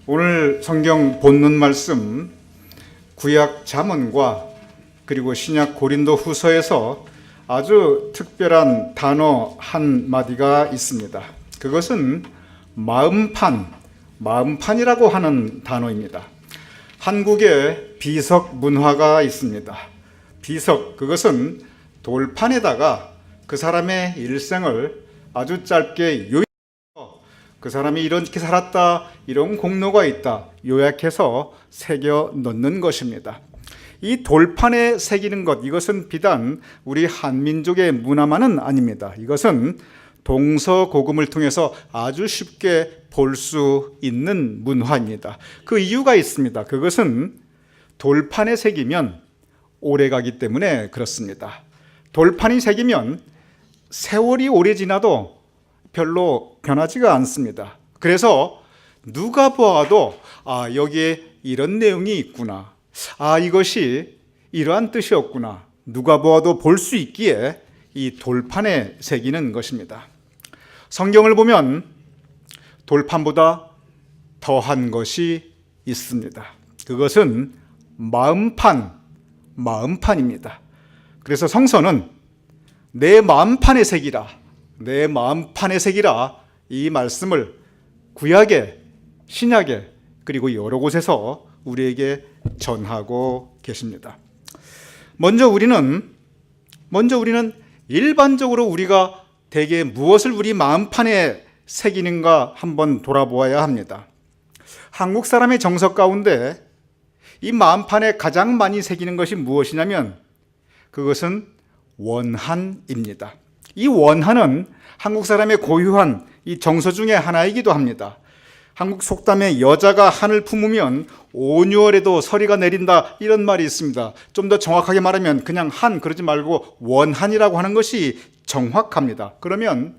오늘 성경 본문 말씀 구약 잠언과 그리고 신약 고린도 후서에서 아주 특별한 단어 한 마디가 있습니다. 그것은 마음판이라고 하는 단어입니다. 한국에 비석 문화가 있습니다. 비석, 그것은 돌판에다가 그 사람의 일생을 아주 짧게 그 사람이 이렇게 살았다, 이런 공로가 있다 요약해서 새겨 넣는 것입니다. 이 돌판에 새기는 것, 이것은 비단 우리 한민족의 문화만은 아닙니다. 이것은 동서고금을 통해서 아주 쉽게 볼 수 있는 문화입니다. 그 이유가 있습니다. 그것은 돌판에 새기면 오래가기 때문에 그렇습니다. 돌판이 새기면 세월이 오래 지나도 별로 변하지가 않습니다. 그래서 누가 보아도 여기에 이런 내용이 있구나, 이것이 이러한 뜻이었구나, 누가 보아도 볼 수 있기에 이 돌판에 새기는 것입니다. 성경을 보면 돌판보다 더한 것이 있습니다. 그것은 마음판입니다. 그래서 성서는 내 마음판에 새기라, 내 마음판에 새기라, 이 말씀을 구약에, 신약에, 그리고 여러 곳에서 우리에게 전하고 계십니다. 먼저 우리는 일반적으로 우리가 대개 무엇을 우리 마음판에 새기는가 한번 돌아보아야 합니다. 한국 사람의 정서 가운데 이 마음판에 가장 많이 새기는 것이 무엇이냐면 그것은 원한입니다. 이 원한은 한국 사람의 고유한 이 정서 중에 하나이기도 합니다. 한국 속담에 여자가 한을 품으면 온유월에도 서리가 내린다, 이런 말이 있습니다. 좀 더 정확하게 말하면 그냥 한, 그러지 말고 원한이라고 하는 것이 정확합니다. 그러면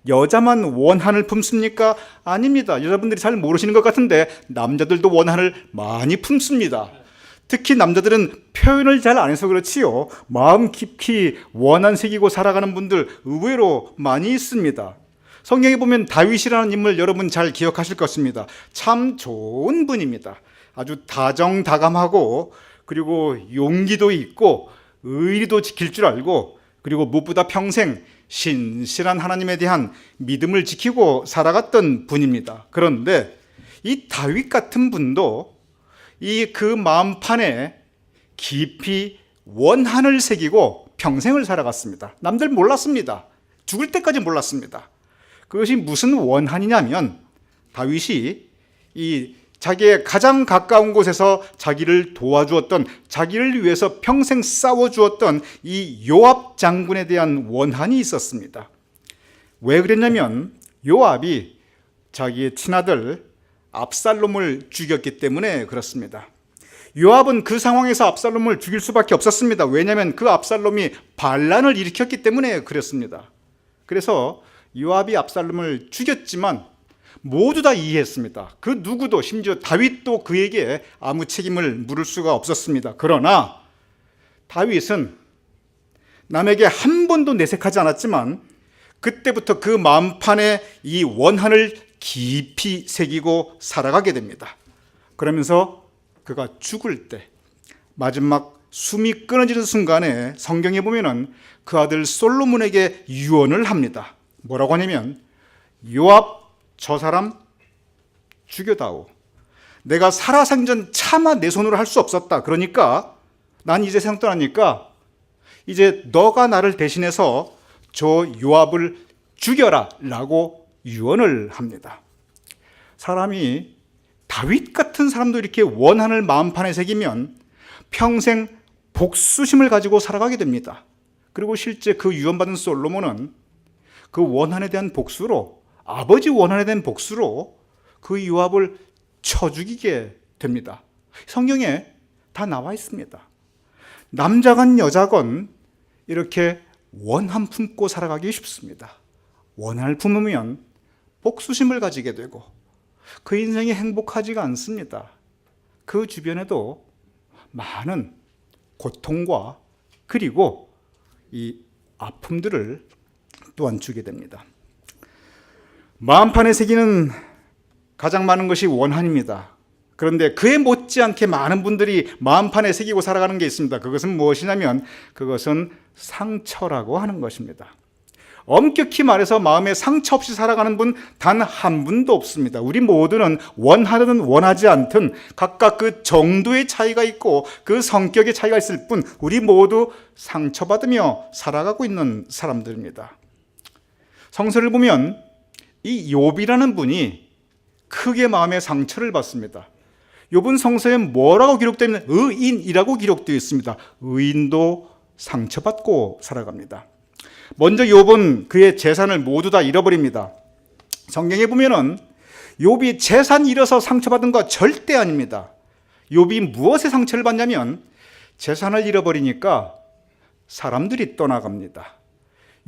여자만 원한을 품습니까? 아닙니다. 여러분들이 잘 모르시는 것 같은데 남자들도 원한을 많이 품습니다. 특히 남자들은 표현을 잘 안 해서 그렇지요, 마음 깊이 원한 새기고 살아가는 분들 의외로 많이 있습니다. 성경에 보면 다윗이라는 인물 여러분 잘 기억하실 것입니다. 참 좋은 분입니다. 아주 다정다감하고 그리고 용기도 있고 의리도 지킬 줄 알고, 그리고 무엇보다 평생 신실한 하나님에 대한 믿음을 지키고 살아갔던 분입니다. 그런데 이 다윗 같은 분도 그 마음판에 깊이 원한을 새기고 평생을 살아갔습니다. 남들 몰랐습니다. 죽을 때까지 몰랐습니다. 그것이 무슨 원한이냐면 다윗이 자기의 가장 가까운 곳에서 자기를 도와주었던, 자기를 위해서 평생 싸워주었던 이 요압 장군에 대한 원한이 있었습니다. 왜 그랬냐면 요압이 자기의 친아들 압살롬을 죽였기 때문에 그렇습니다. 요압은 그 상황에서 압살롬을 죽일 수밖에 없었습니다. 왜냐하면 그 압살롬이 반란을 일으켰기 때문에 그랬습니다. 그래서 요압이 압살롬을 죽였지만 모두 다 이해했습니다. 그 누구도, 심지어 다윗도 그에게 아무 책임을 물을 수가 없었습니다. 그러나 다윗은 남에게 한 번도 내색하지 않았지만 그때부터 그 마음판에 이 원한을 깊이 새기고 살아가게 됩니다. 그러면서 그가 죽을 때 마지막 숨이 끊어지는 순간에 성경에 보면은 그 아들 솔로몬에게 유언을 합니다. 뭐라고 하냐면 요압, 저 사람 죽여다오. 내가 살아생전 차마 내 손으로 할 수 없었다. 그러니까 난 이제 세상 떠나니까 이제 너가 나를 대신해서 저 요압을 죽여라 라고 유언을 합니다. 사람이, 다윗 같은 사람도 이렇게 원한을 마음판에 새기면 평생 복수심을 가지고 살아가게 됩니다. 그리고 실제 그 유언받은 솔로몬은 그 원한에 대한 복수로, 아버지 원한에 대한 복수로 그 요압을 쳐 죽이게 됩니다. 성경에 다 나와 있습니다. 남자건 여자건 이렇게 원한 품고 살아가기 쉽습니다. 원한을 품으면 복수심을 가지게 되고 그 인생이 행복하지가 않습니다. 그 주변에도 많은 고통과 그리고 이 아픔들을 또한 주게 됩니다. 마음판에 새기는 가장 많은 것이 원한입니다. 그런데 그에 못지않게 많은 분들이 마음판에 새기고 살아가는 게 있습니다. 그것은 무엇이냐면 그것은 상처라고 하는 것입니다. 엄격히 말해서 마음에 상처 없이 살아가는 분 단 한 분도 없습니다. 우리 모두는 원하든 원하지 않든 각각 그 정도의 차이가 있고 그 성격의 차이가 있을 뿐 우리 모두 상처받으며 살아가고 있는 사람들입니다. 성서를 보면 이 욥이라는 분이 크게 마음의 상처를 받습니다. 욥은 성서에 뭐라고 기록되어 있는 의인이라고 기록되어 있습니다. 의인도 상처받고 살아갑니다. 먼저 욥은 그의 재산을 모두 다 잃어버립니다. 성경에 보면은 욥이 재산 잃어서 상처받은 거 절대 아닙니다. 욥이 무엇에 상처를 받냐면 재산을 잃어버리니까 사람들이 떠나갑니다.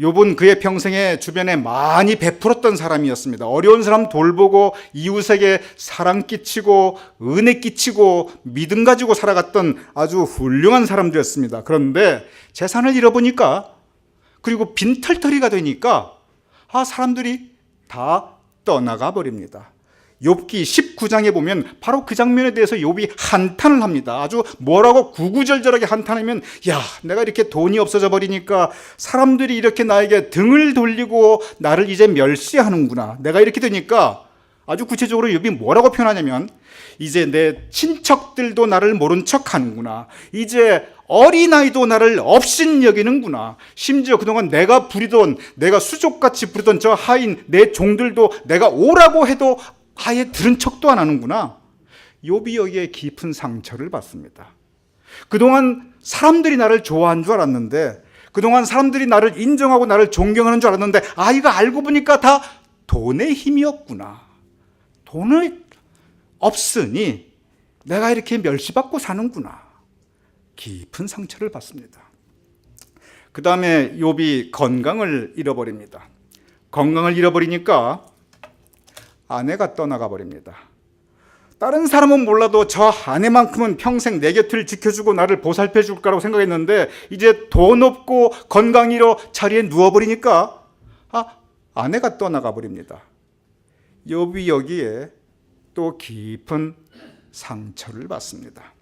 욥은 그의 평생에 주변에 많이 베풀었던 사람이었습니다. 어려운 사람 돌보고 이웃에게 사랑 끼치고 은혜 끼치고 믿음 가지고 살아갔던 아주 훌륭한 사람들이었습니다. 그런데 재산을 잃어보니까 그리고 빈털터리가 되니까 사람들이 다 떠나가 버립니다. 욥기 19장에 보면 바로 그 장면에 대해서 욥이 한탄을 합니다. 아주 뭐라고 구구절절하게 한탄하면 내가 이렇게 돈이 없어져 버리니까 사람들이 이렇게 나에게 등을 돌리고 나를 이제 멸시하는구나. 내가 이렇게 되니까 아주 구체적으로 욥이 뭐라고 표현하냐면 이제 내 친척들도 나를 모른 척하는구나. 이제 어린아이도 나를 업신 여기는구나. 심지어 그동안 내가 부리던 내가 수족같이 부르던 저 하인 내 종들도 내가 오라고 해도 아예 들은 척도 안 하는구나. 욥이 여기에 깊은 상처를 받습니다. 그동안 사람들이 나를 좋아한 줄 알았는데 그동안 사람들이 나를 인정하고 나를 존경하는 줄 알았는데 이거 알고 보니까 다 돈의 힘이었구나. 돈이 없으니 내가 이렇게 멸시받고 사는구나. 깊은 상처를 받습니다. 그 다음에 욥이 건강을 잃어버립니다. 건강을 잃어버리니까 아내가 떠나가 버립니다. 다른 사람은 몰라도 저 아내만큼은 평생 내 곁을 지켜주고 나를 보살펴 줄 거라고 생각했는데 이제 돈 없고 건강 잃어 자리에 누워버리니까 아내가 떠나가 버립니다. 욥이 여기에 또 깊은 상처를 받습니다.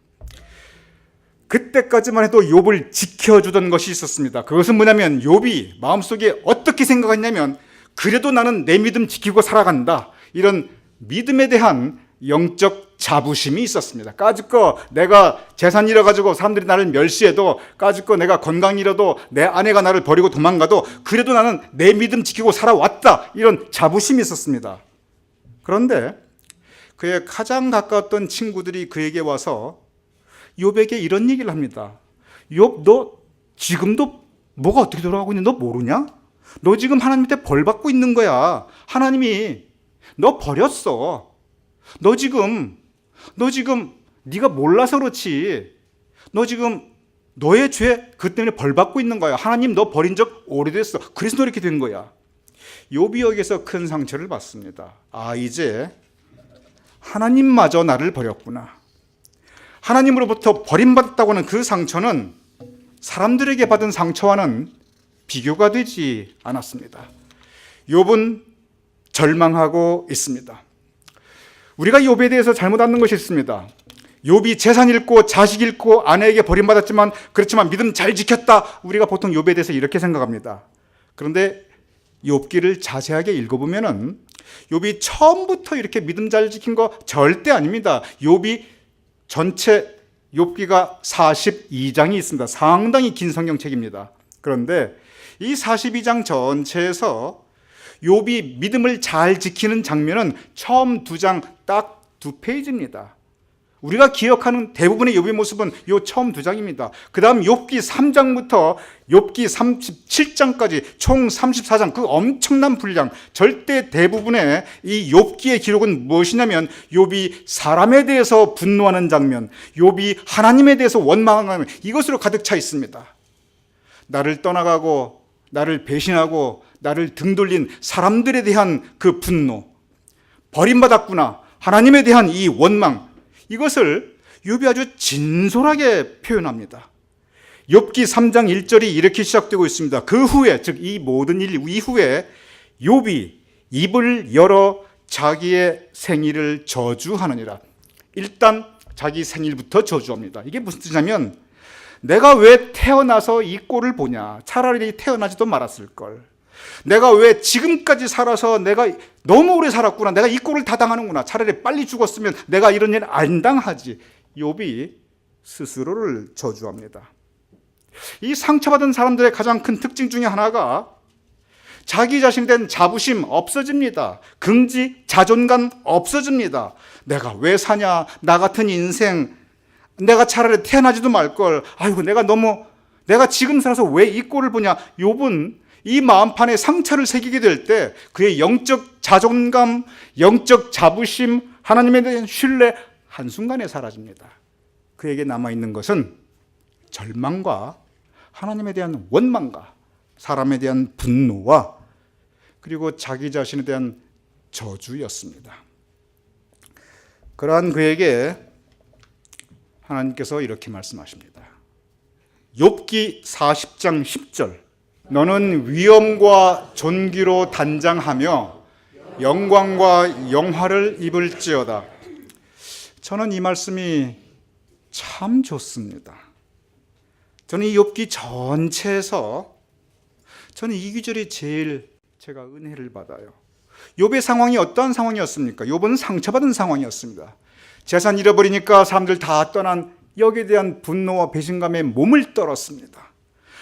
그때까지만 해도 욥을 지켜주던 것이 있었습니다. 그것은 뭐냐면 욥이 마음속에 어떻게 생각했냐면 그래도 나는 내 믿음 지키고 살아간다. 이런 믿음에 대한 영적 자부심이 있었습니다. 까짓거 내가 재산 잃어가지고 사람들이 나를 멸시해도 까짓거 내가 건강 잃어도 내 아내가 나를 버리고 도망가도 그래도 나는 내 믿음 지키고 살아왔다. 이런 자부심이 있었습니다. 그런데 그의 가장 가까웠던 친구들이 그에게 와서 욥에게 이런 얘기를 합니다. 욥, 너 지금도 뭐가 어떻게 돌아가고 있는지 너 모르냐? 너 지금 하나님한테 벌 받고 있는 거야. 하나님이 너 버렸어. 너 지금 네가 몰라서 그렇지. 너 지금 너의 죄 그 때문에 벌 받고 있는 거야. 하나님 너 버린 적 오래됐어. 그래서 너 이렇게 된 거야. 욥이 여기서 큰 상처를 받습니다. 이제 하나님마저 나를 버렸구나. 하나님으로부터 버림받았다고 하는 그 상처는 사람들에게 받은 상처와는 비교가 되지 않았습니다. 욥은 절망하고 있습니다. 우리가 욥에 대해서 잘못 아는 것이 있습니다. 욥이 재산 잃고 자식 잃고 아내에게 버림받았지만 그렇지만 믿음 잘 지켰다. 우리가 보통 욥에 대해서 이렇게 생각합니다. 그런데 욥기를 자세하게 읽어보면은 욥이 처음부터 이렇게 믿음 잘 지킨 거 절대 아닙니다. 욥이 전체 욥기가 42장이 있습니다. 상당히 긴 성경책입니다. 그런데 이 42장 전체에서 욥이 믿음을 잘 지키는 장면은 처음 2장 딱 2페이지입니다. 우리가 기억하는 대부분의 욥의 모습은 이 처음 2장입니다. 그 다음 욥기 3장부터 욥기 37장까지 총 34장 그 엄청난 분량 절대 대부분의 이 욥기의 기록은 무엇이냐면 욥이 사람에 대해서 분노하는 장면, 욥이 하나님에 대해서 원망하는 장면 이것으로 가득 차 있습니다. 나를 떠나가고 나를 배신하고 나를 등돌린 사람들에 대한 그 분노, 버림받았구나 하나님에 대한 이 원망 이것을 욥이 아주 진솔하게 표현합니다. 욥기 3장 1절이 이렇게 시작되고 있습니다. 그 후에 즉 이 모든 일 이후에 욥이 입을 열어 자기의 생일을 저주하느니라. 일단 자기 생일부터 저주합니다. 이게 무슨 뜻이냐면 내가 왜 태어나서 이 꼴을 보냐. 차라리 태어나지도 말았을걸. 내가 왜 지금까지 살아서 내가 너무 오래 살았구나. 내가 이 꼴을 다 당하는구나. 차라리 빨리 죽었으면 내가 이런 일 안 당하지. 욥이 스스로를 저주합니다. 이 상처받은 사람들의 가장 큰 특징 중에 하나가 자기 자신에 대한 자부심 없어집니다. 긍지, 자존감 없어집니다. 내가 왜 사냐? 나 같은 인생, 내가 차라리 태어나지도 말걸. 아이고, 내가 지금 살아서 왜 이 꼴을 보냐? 욥은 이 마음판에 상처를 새기게 될 때 그의 영적 자존감, 영적 자부심, 하나님에 대한 신뢰 한순간에 사라집니다. 그에게 남아있는 것은 절망과 하나님에 대한 원망과 사람에 대한 분노와 그리고 자기 자신에 대한 저주였습니다. 그러한 그에게 하나님께서 이렇게 말씀하십니다. 욥기 40장 10절 너는 위엄과 존귀로 단장하며 영광과 영화를 입을지어다. 저는 이 말씀이 참 좋습니다. 저는 이 욥기 전체에서 저는 이 구절이 제일 제가 은혜를 받아요. 욥의 상황이 어떠한 상황이었습니까? 욥은 상처받은 상황이었습니다. 재산 잃어버리니까 사람들 다 떠난 여기에 대한 분노와 배신감에 몸을 떨었습니다.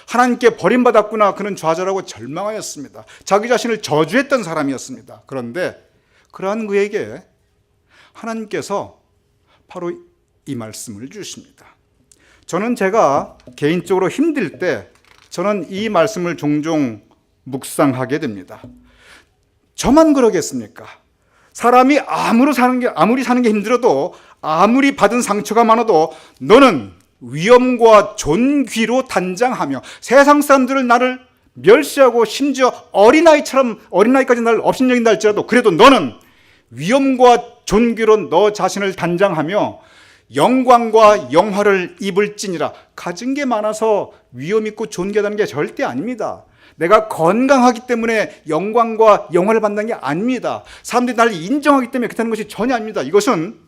하나님께 버림받았구나 그는 좌절하고 절망하였습니다. 자기 자신을 저주했던 사람이었습니다. 그런데 그러한 그에게 하나님께서 바로 이 말씀을 주십니다. 저는 제가 개인적으로 힘들 때 저는 이 말씀을 종종 묵상하게 됩니다. 저만 그러겠습니까? 사람이 아무리 사는 게 힘들어도 아무리 받은 상처가 많아도 너는 위엄과 존귀로 단장하며 세상 사람들을 나를 멸시하고 심지어 어린아이까지 나를 업신여긴다 할지라도 그래도 너는 위엄과 존귀로 너 자신을 단장하며 영광과 영화를 입을지니라. 가진 게 많아서 위엄 있고 존귀하다는 게 절대 아닙니다. 내가 건강하기 때문에 영광과 영화를 받는 게 아닙니다. 사람들이 나를 인정하기 때문에 그렇다는 것이 전혀 아닙니다. 이것은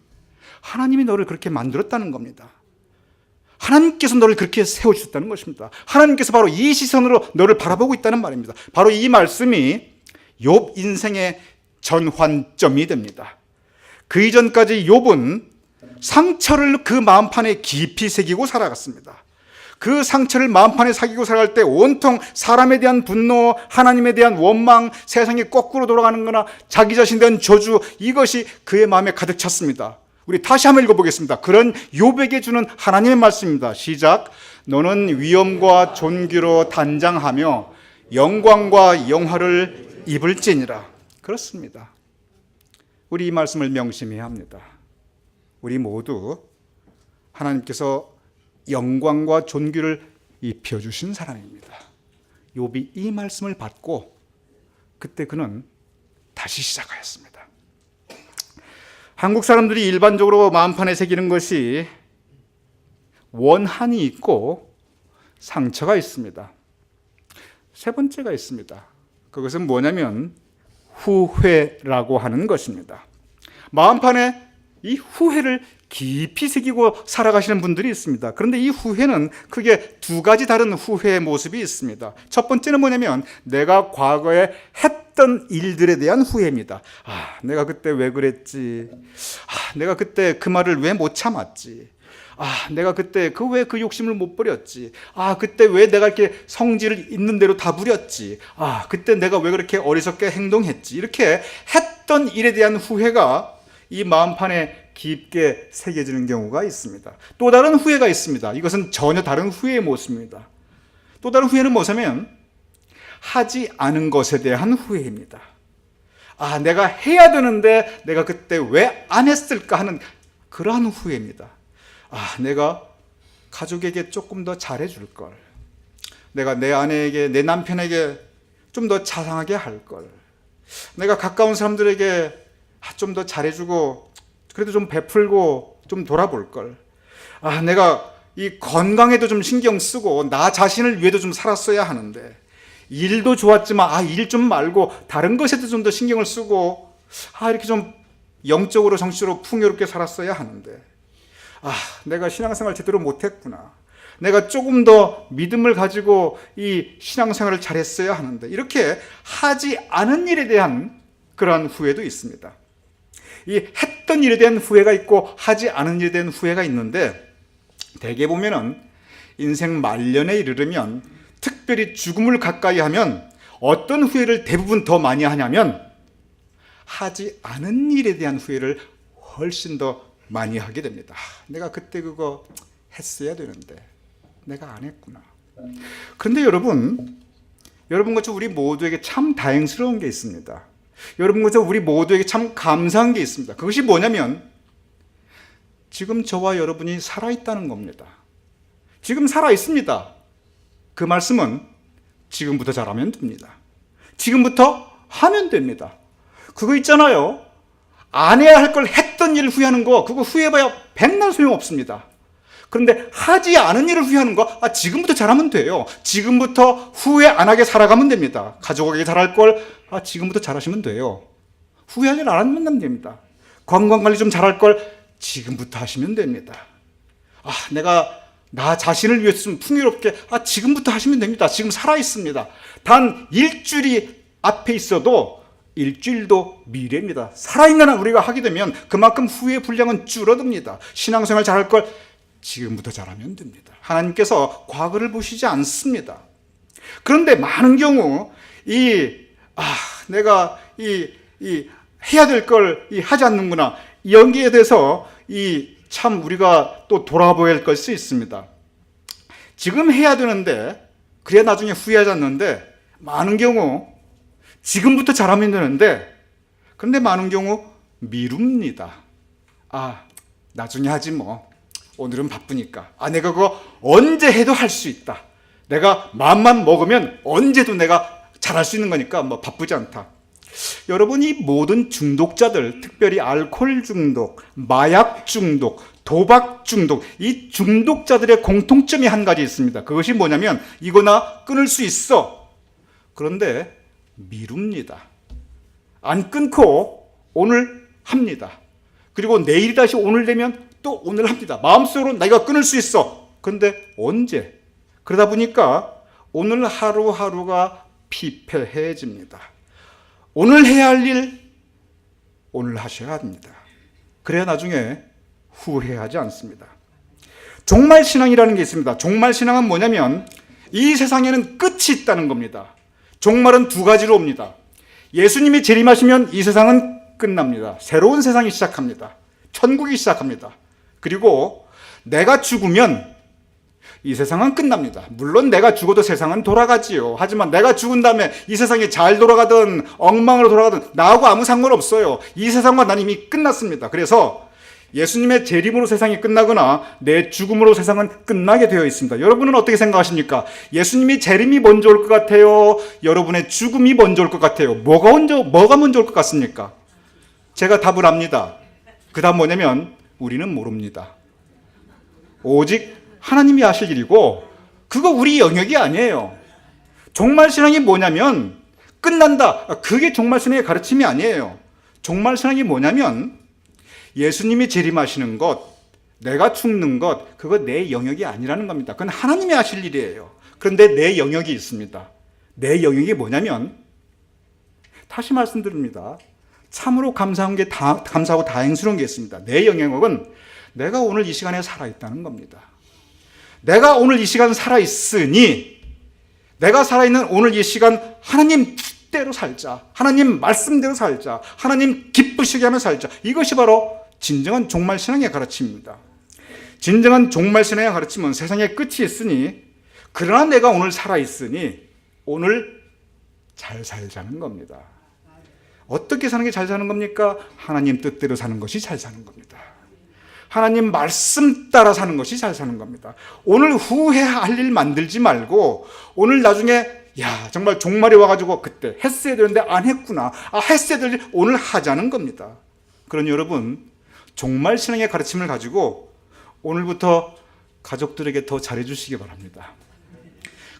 하나님이 너를 그렇게 만들었다는 겁니다. 하나님께서 너를 그렇게 세워주셨다는 것입니다. 하나님께서 바로 이 시선으로 너를 바라보고 있다는 말입니다. 바로 이 말씀이 욥 인생의 전환점이 됩니다. 그 이전까지 욥은 상처를 그 마음판에 깊이 새기고 살아갔습니다. 그 상처를 마음판에 새기고 살아갈 때 온통 사람에 대한 분노, 하나님에 대한 원망, 세상이 거꾸로 돌아가는 거나 자기 자신에 대한 저주, 이것이 그의 마음에 가득 찼습니다. 우리 다시 한번 읽어보겠습니다. 그런 욥에게 주는 하나님의 말씀입니다. 시작. 너는 위엄과 존귀로 단장하며 영광과 영화를 입을지니라. 그렇습니다. 우리 이 말씀을 명심해야 합니다. 우리 모두 하나님께서 영광과 존귀를 입혀주신 사람입니다. 욥이 이 말씀을 받고 그때 그는 다시 시작하였습니다. 한국 사람들이 일반적으로 마음판에 새기는 것이 원한이 있고 상처가 있습니다. 세 번째가 있습니다. 그것은 뭐냐면 후회라고 하는 것입니다. 마음판에 이 후회를 깊이 새기고 살아가시는 분들이 있습니다. 그런데 이 후회는 크게 두 가지 다른 후회의 모습이 있습니다. 첫 번째는 뭐냐면 내가 과거에 했던 일들에 대한 후회입니다. 내가 그때 왜 그랬지? 내가 그때 그 말을 왜 못 참았지? 내가 그때 왜 그 욕심을 못 버렸지? 그때 왜 내가 이렇게 성질을 있는 대로 다 부렸지? 그때 내가 왜 그렇게 어리석게 행동했지? 이렇게 했던 일에 대한 후회가 이 마음판에 깊게 새겨지는 경우가 있습니다. 또 다른 후회가 있습니다. 이것은 전혀 다른 후회의 모습입니다. 또 다른 후회는 뭐냐면 하지 않은 것에 대한 후회입니다. 내가 해야 되는데 내가 그때 왜 안 했을까 하는 그러한 후회입니다. 내가 가족에게 조금 더 잘해줄 걸. 내가 내 아내에게, 내 남편에게 좀 더 자상하게 할 걸. 내가 가까운 사람들에게 좀 더 잘해주고 그래도 좀 베풀고 좀 돌아볼 걸. 내가 이 건강에도 좀 신경 쓰고 나 자신을 위해도 좀 살았어야 하는데 일도 좋았지만 일 좀 말고 다른 것에도 좀 더 신경을 쓰고 이렇게 좀 영적으로 정신적으로 풍요롭게 살았어야 하는데, 내가 신앙생활 제대로 못했구나. 내가 조금 더 믿음을 가지고 이 신앙생활을 잘했어야 하는데, 이렇게 하지 않은 일에 대한 그러한 후회도 있습니다. 이 했던 일에 대한 후회가 있고 하지 않은 일에 대한 후회가 있는데, 대개 보면은 인생 말년에 이르르면, 특별히 죽음을 가까이 하면 어떤 후회를 대부분 더 많이 하냐면 하지 않은 일에 대한 후회를 훨씬 더 많이 하게 됩니다. 내가 그때 그거 했어야 되는데 내가 안 했구나. 그런데 여러분과 우리 모두에게 참 다행스러운 게 있습니다. 여러분과 우리 모두에게 참 감사한 게 있습니다. 그것이 뭐냐면 지금 저와 여러분이 살아있다는 겁니다. 지금 살아있습니다. 그 말씀은 지금부터 잘하면 됩니다. 지금부터 하면 됩니다. 그거 있잖아요. 안 해야 할 걸 했던 일을 후회하는 거, 그거 후회해봐야 백날 소용없습니다. 그런데 하지 않은 일을 후회하는 거, 지금부터 잘하면 돼요. 지금부터 후회 안 하게 살아가면 됩니다. 가족에게 잘할 걸, 지금부터 잘하시면 돼요. 후회할 일 안 하면 됩니다. 건강관리 좀 잘할 걸 지금부터 하시면 됩니다. 내가 나 자신을 위해서 좀 풍요롭게, 지금부터 하시면 됩니다. 지금 살아있습니다. 단 일주일이 앞에 있어도 일주일도 미래입니다. 살아있는 한 우리가 하게 되면 그만큼 후회의 분량은 줄어듭니다. 신앙생활 잘할 걸 지금부터 잘하면 됩니다. 하나님께서 과거를 보시지 않습니다. 그런데 많은 경우 내가 해야 될 걸 하지 않는구나, 여기에 대해서 참 우리가 또 돌아보아야 할 것이 있습니다. 지금 해야 되는데, 그래야 나중에 후회하지 않는데, 많은 경우 지금부터 잘하면 되는데, 그런데 많은 경우 미룹니다. 나중에 하지 뭐, 오늘은 바쁘니까. 내가 그거 언제 해도 할 수 있다. 내가 마음만 먹으면 언제도 내가 잘할 수 있는 거니까 뭐 바쁘지 않다. 여러분, 이 모든 중독자들, 특별히 알코올 중독, 마약 중독, 도박 중독, 이 중독자들의 공통점이 한 가지 있습니다. 그것이 뭐냐면, 이거나 끊을 수 있어. 그런데 미룹니다. 안 끊고 오늘 합니다. 그리고 내일이 다시 오늘 되면 또 오늘 합니다. 마음속으로 내가 끊을 수 있어. 그런데 언제? 그러다 보니까 오늘 하루하루가 피폐해집니다. 오늘 해야 할 일, 오늘 하셔야 합니다. 그래야 나중에 후회하지 않습니다. 종말신앙이라는 게 있습니다. 종말신앙은 뭐냐면 이 세상에는 끝이 있다는 겁니다. 종말은 두 가지로 옵니다. 예수님이 재림하시면 이 세상은 끝납니다. 새로운 세상이 시작합니다. 천국이 시작합니다. 그리고 내가 죽으면 이 세상은 끝납니다. 물론 내가 죽어도 세상은 돌아가지요. 하지만 내가 죽은 다음에 이 세상이 잘 돌아가든 엉망으로 돌아가든 나하고 아무 상관없어요. 이 세상과 난 이미 끝났습니다. 그래서 예수님의 재림으로 세상이 끝나거나 내 죽음으로 세상은 끝나게 되어 있습니다. 여러분은 어떻게 생각하십니까? 예수님이 재림이 먼저 올 것 같아요? 여러분의 죽음이 먼저 올 것 같아요? 뭐가 먼저 올 것 같습니까? 제가 답을 합니다. 그 답은 뭐냐면 우리는 모릅니다. 오직 하나님이 하실 일이고 그거 우리 영역이 아니에요. 종말신앙이 뭐냐면 끝난다. 그게 종말신앙의 가르침이 아니에요. 종말신앙이 뭐냐면 예수님이 재림하시는 것, 내가 죽는 것, 그거 내 영역이 아니라는 겁니다. 그건 하나님이 하실 일이에요. 그런데 내 영역이 있습니다. 내 영역이 뭐냐면, 다시 말씀드립니다. 참으로 감사하고 다행스러운 게 있습니다. 내 영역은 내가 오늘 이 시간에 살아있다는 겁니다. 내가 오늘 이 시간 살아있으니, 내가 살아있는 오늘 이 시간 하나님 뜻대로 살자. 하나님 말씀대로 살자. 하나님 기쁘시게 하며 살자. 이것이 바로 진정한 종말신앙의 가르침입니다. 진정한 종말신앙의 가르침은 세상에 끝이 있으니, 그러나 내가 오늘 살아있으니 오늘 잘 살자는 겁니다. 어떻게 사는 게 잘 사는 겁니까? 하나님 뜻대로 사는 것이 잘 사는 겁니다. 하나님 말씀 따라 사는 것이 잘 사는 겁니다. 오늘 후회할 일 만들지 말고 오늘 나중에 정말 종말이 와가지고 그때 했어야 되는데 안 했구나. 했어야 될 일 오늘 하자는 겁니다. 그러니 여러분, 종말신앙의 가르침을 가지고 오늘부터 가족들에게 더 잘해주시기 바랍니다.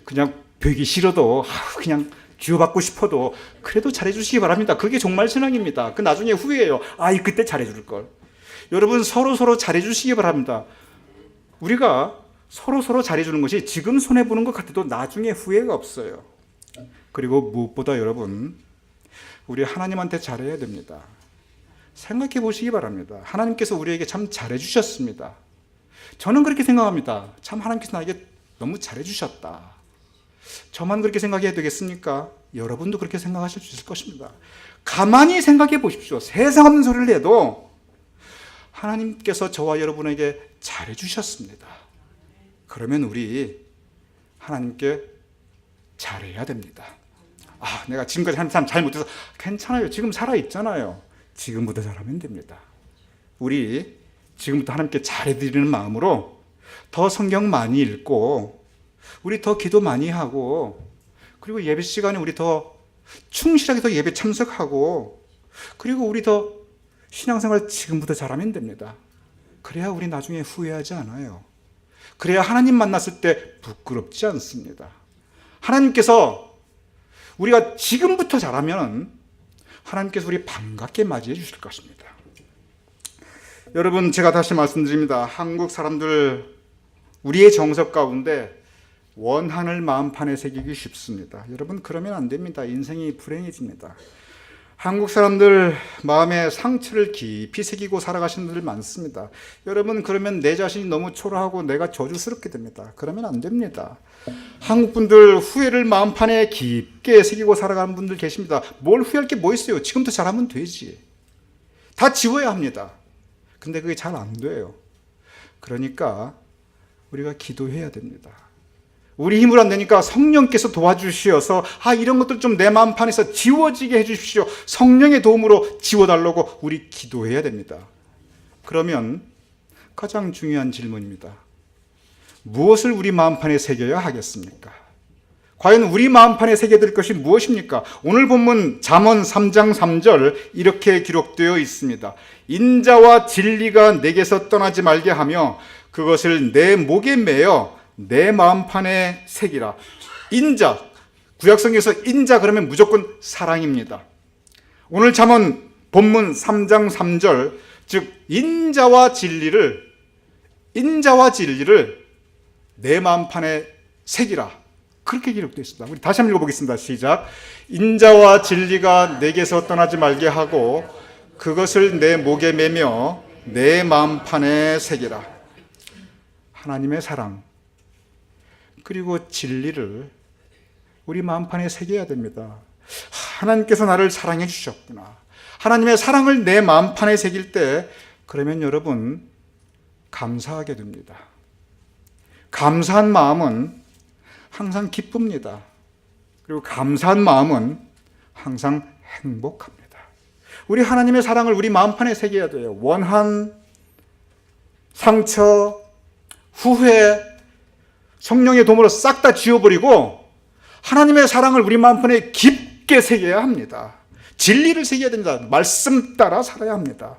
그냥 뵈기 싫어도 그냥 치유받고 싶어도 그래도 잘해주시기 바랍니다. 그게 정말 신앙입니다. 그 나중에 후회해요. 그때 잘해줄 걸. 여러분 서로 잘해주시기 바랍니다. 우리가 서로 잘해주는 것이 지금 손해보는 것 같아도 나중에 후회가 없어요. 그리고 무엇보다 여러분, 우리 하나님한테 잘해야 됩니다. 생각해 보시기 바랍니다. 하나님께서 우리에게 참 잘해주셨습니다. 저는 그렇게 생각합니다. 참 하나님께서 나에게 너무 잘해주셨다. 저만 그렇게 생각해야 되겠습니까? 여러분도 그렇게 생각하실 수 있을 것입니다. 가만히 생각해 보십시오. 세상 없는 소리를 해도 하나님께서 저와 여러분에게 잘해주셨습니다. 그러면 우리 하나님께 잘해야 됩니다. 내가 지금까지 한 사람 잘못해서 괜찮아요. 지금 살아있잖아요. 지금부터 잘하면 됩니다. 우리 지금부터 하나님께 잘해드리는 마음으로 더 성경 많이 읽고 우리 더 기도 많이 하고 그리고 예배 시간에 우리 더 충실하게 더 예배 참석하고 그리고 우리 더 신앙생활 지금부터 잘하면 됩니다. 그래야 우리 나중에 후회하지 않아요. 그래야 하나님 만났을 때 부끄럽지 않습니다. 하나님께서 우리가 지금부터 잘하면 하나님께서 우리 반갑게 맞이해 주실 것입니다. 여러분, 제가 다시 말씀드립니다. 한국 사람들 우리의 정석 가운데 원한을 마음판에 새기기 쉽습니다. 여러분, 그러면 안 됩니다. 인생이 불행해집니다. 한국 사람들 마음에 상처를 깊이 새기고 살아가시는 분들 많습니다. 여러분, 그러면 내 자신이 너무 초라하고 내가 저주스럽게 됩니다. 그러면 안 됩니다. 한국 분들 후회를 마음판에 깊게 새기고 살아가는 분들 계십니다. 뭘 후회할 게 뭐 있어요? 지금부터 잘하면 되지. 다 지워야 합니다. 근데 그게 잘 안 돼요. 그러니까 우리가 기도해야 됩니다. 우리 힘으로 안 되니까 성령께서 도와주시어서 이런 것들 좀 내 마음판에서 지워지게 해주십시오. 성령의 도움으로 지워달라고 우리 기도해야 됩니다. 그러면 가장 중요한 질문입니다. 무엇을 우리 마음판에 새겨야 하겠습니까? 과연 우리 마음판에 새겨질 것이 무엇입니까? 오늘 본문 잠언 3장 3절 이렇게 기록되어 있습니다. 인자와 진리가 내게서 떠나지 말게 하며 그것을 내 목에 매어 내 마음판에 새기라. 인자, 구약성경에서 인자 그러면 무조건 사랑입니다. 오늘 잠언 본문 3장 3절, 즉 인자와 진리를 내 마음판에 새기라. 그렇게 기록되어 있습니다. 우리 다시 한번 읽어보겠습니다. 시작. 인자와 진리가 내게서 떠나지 말게 하고 그것을 내 목에 매며 내 마음판에 새기라. 하나님의 사랑 그리고 진리를 우리 마음판에 새겨야 됩니다. 하나님께서 나를 사랑해 주셨구나. 하나님의 사랑을 내 마음판에 새길 때 그러면 여러분 감사하게 됩니다. 감사한 마음은 항상 기쁩니다. 그리고 감사한 마음은 항상 행복합니다. 우리 하나님의 사랑을 우리 마음판에 새겨야 돼요. 원한, 상처, 후회, 성령의 도움으로 싹 다 지워버리고 하나님의 사랑을 우리 마음판에 깊게 새겨야 합니다. 진리를 새겨야 됩니다. 말씀 따라 살아야 합니다.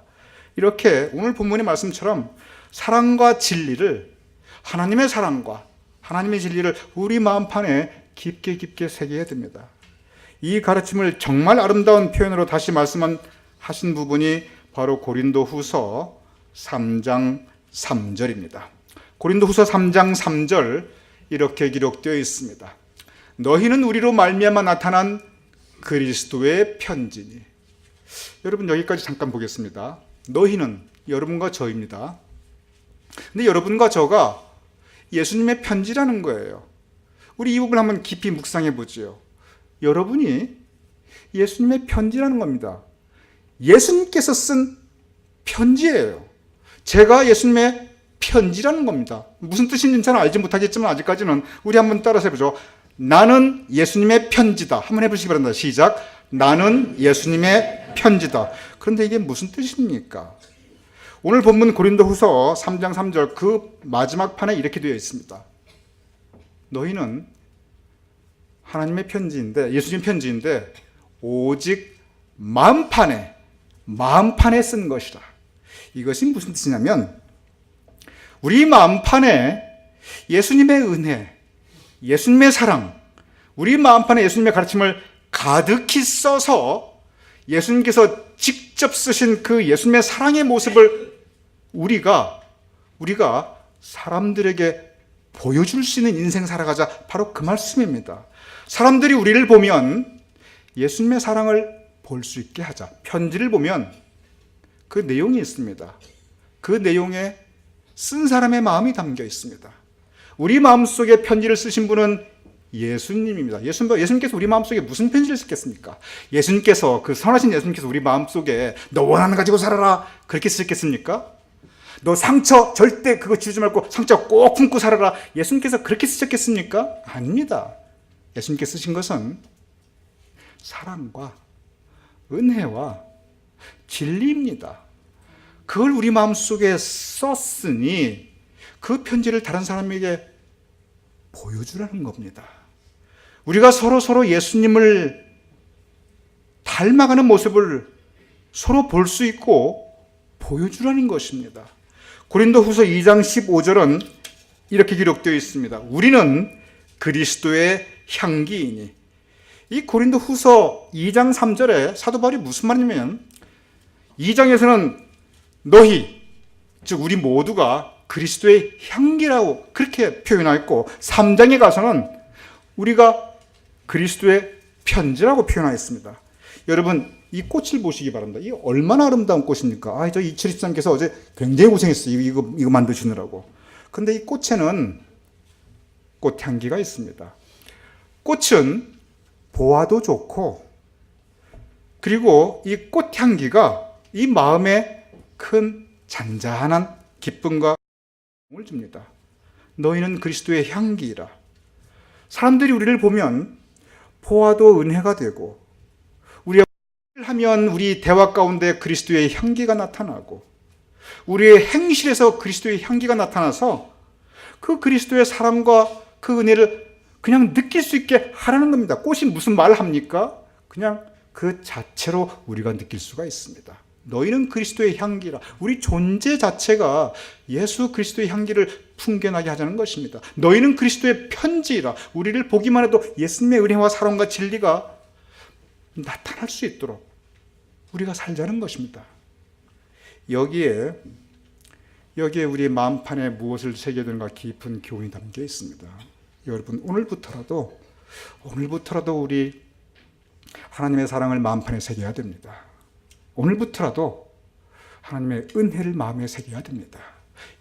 이렇게 오늘 본문의 말씀처럼 사랑과 진리를, 하나님의 사랑과 하나님의 진리를 우리 마음판에 깊게 새겨야 됩니다. 이 가르침을 정말 아름다운 표현으로 다시 말씀하신 부분이 바로 고린도후서 3장 3절입니다. 고린도후서 3장 3절 이렇게 기록되어 있습니다. 너희는 우리로 말미암아 나타난 그리스도의 편지니. 여러분 여기까지 잠깐 보겠습니다. 너희는 여러분과 저입니다. 근데 여러분과 저가 예수님의 편지라는 거예요. 우리 이 부분 한번 깊이 묵상해 보죠. 여러분이 예수님의 편지라는 겁니다. 예수님께서 쓴 편지예요. 제가 예수님의 편지라는 겁니다. 무슨 뜻인지는 잘 알지 못하겠지만 아직까지는 우리 한번 따라서 해보죠. 나는 예수님의 편지다. 한번 해보시기 바랍니다. 시작. 나는 예수님의 편지다. 그런데 이게 무슨 뜻입니까? 오늘 본문 고린도후서 3장 3절 그 마지막 판에 이렇게 되어 있습니다. 너희는 하나님의 편지인데, 예수님 편지인데 오직 마음판에 쓴 것이라. 이것이 무슨 뜻이냐면 우리 마음판에 예수님의 은혜, 예수님의 사랑, 우리 마음판에 예수님의 가르침을 가득히 써서 예수님께서 직접 쓰신 그 예수님의 사랑의 모습을 우리가 사람들에게 보여줄 수 있는 인생 살아가자. 바로 그 말씀입니다. 사람들이 우리를 보면 예수님의 사랑을 볼 수 있게 하자. 편지를 보면 그 내용이 있습니다. 그 내용에 쓴 사람의 마음이 담겨 있습니다. 우리 마음속에 편지를 쓰신 분은 예수님입니다. 예수님께서 우리 마음속에 무슨 편지를 쓰겠습니까? 예수님께서, 그 선하신 예수님께서 우리 마음속에 너 원하는 가지고 살아라 그렇게 쓰셨겠습니까? 너 상처 절대 그거 지우지 말고 상처 꼭 품고 살아라, 예수님께서 그렇게 쓰셨겠습니까? 아닙니다. 예수님께서 쓰신 것은 사랑과 은혜와 진리입니다. 그걸 우리 마음속에 썼으니 그 편지를 다른 사람에게 보여주라는 겁니다. 우리가 서로 예수님을 닮아가는 모습을 서로 볼 수 있고 보여주라는 것입니다. 고린도후서 2장 15절은 이렇게 기록되어 있습니다. 우리는 그리스도의 향기이니. 이 고린도후서 2장 3절에 사도 바울이 무슨 말이냐면, 2장에서는 너희, 즉 우리 모두가 그리스도의 향기라고 그렇게 표현하였고, 3장에 가서는 우리가 그리스도의 편지라고 표현하였습니다. 여러분, 이 꽃을 보시기 바랍니다. 이 얼마나 아름다운 꽃입니까? 저 이철입사님께서 어제 굉장히 고생했어요. 이거 만드시느라고. 근데 이 꽃에는 꽃향기가 있습니다. 꽃은 보아도 좋고, 그리고 이 꽃향기가 이 마음에 큰 잔잔한 기쁨과 을 줍니다. 너희는 그리스도의 향기라. 사람들이 우리를 보면 보아도 은혜가 되고, 우리가 하면 우리 대화 가운데 그리스도의 향기가 나타나고, 우리의 행실에서 그리스도의 향기가 나타나서 그 그리스도의 사랑과 그 은혜를 그냥 느낄 수 있게 하라는 겁니다. 꽃이 무슨 말을 합니까? 그냥 그 자체로 우리가 느낄 수가 있습니다. 너희는 그리스도의 향기라. 우리 존재 자체가 예수 그리스도의 향기를 풍겨나게 하자는 것입니다. 너희는 그리스도의 편지라. 우리를 보기만 해도 예수님의 은혜와 사랑과 진리가 나타날 수 있도록 우리가 살자는 것입니다. 여기에 우리 마음판에 무엇을 새겨야 되는가 깊은 교훈이 담겨 있습니다. 여러분, 오늘부터라도 우리 하나님의 사랑을 마음판에 새겨야 됩니다. 오늘부터라도 하나님의 은혜를 마음에 새겨야 됩니다.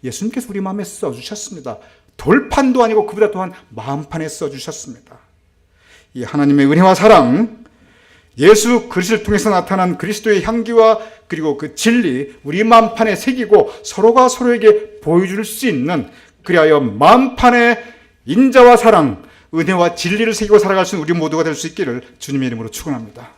예수님께서 우리 마음에 써주셨습니다. 돌판도 아니고 그보다 또한 마음판에 써주셨습니다. 이 하나님의 은혜와 사랑, 예수 그리스도를 통해서 나타난 그리스도의 향기와 그리고 그 진리, 우리 마음판에 새기고 서로가 서로에게 보여줄 수 있는, 그리하여 마음판에 인자와 사랑, 은혜와 진리를 새기고 살아갈 수 있는 우리 모두가 될 수 있기를 주님의 이름으로 축원합니다.